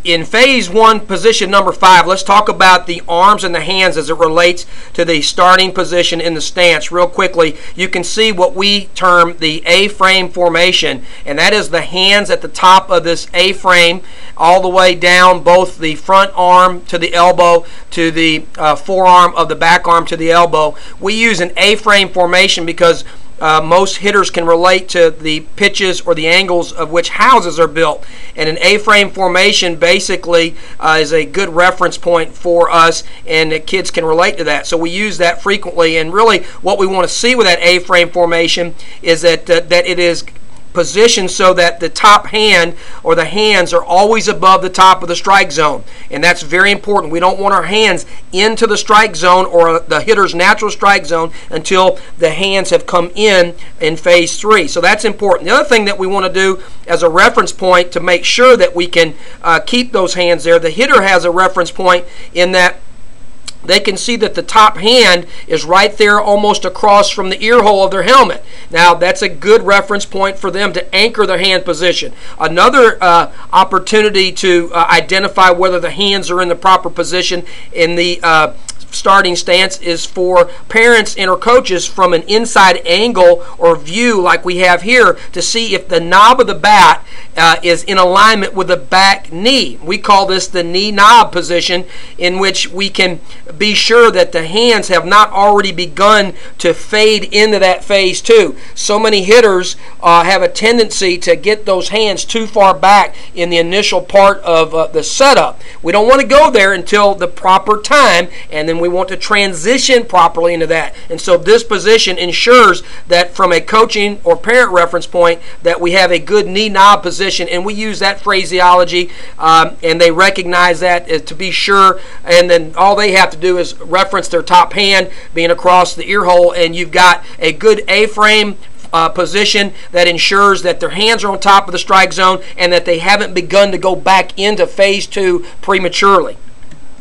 In phase 1, position number 5, let's talk about the arms and the hands as it relates to the starting position in the stance. Real quickly, you can see what we term the A-frame formation, and that is the hands at the top of this A-frame all the way down both the front arm to the elbow to the forearm of the back arm to the elbow. We use an A-frame formation because most hitters can relate to the pitches or the angles of which houses are built. And an A-frame formation basically is a good reference point for us, and the kids can relate to that. So we use that frequently, and really what we want to see with that A-frame formation is that it is positioned so that the top hand or the hands are always above the top of the strike zone, and that's very important. We don't want our hands into the strike zone or the hitter's natural strike zone until the hands have come in phase 3. So that's important. The other thing that we want to do as a reference point to make sure that we can keep those hands there, the hitter has a reference point in that they can see that the top hand is right there almost across from the ear hole of their helmet. Now, that's a good reference point for them to anchor their hand position. Another opportunity to identify whether the hands are in the proper position in the starting stance is for parents and or coaches from an inside angle or view like we have here to see if the knob of the bat is in alignment with the back knee. We call this the knee knob position, in which we can be sure that the hands have not already begun to fade into that phase 2. So many hitters have a tendency to get those hands too far back in the initial part of the setup. We don't want to go there until the proper time, and then we want to transition properly into that. And so this position ensures that from a coaching or parent reference point that we have a good knee knob position, and we use that phraseology and they recognize that to be sure, and then all they have to do is reference their top hand being across the ear hole, and you've got a good A-frame position that ensures that their hands are on top of the strike zone and that they haven't begun to go back into phase 2 prematurely.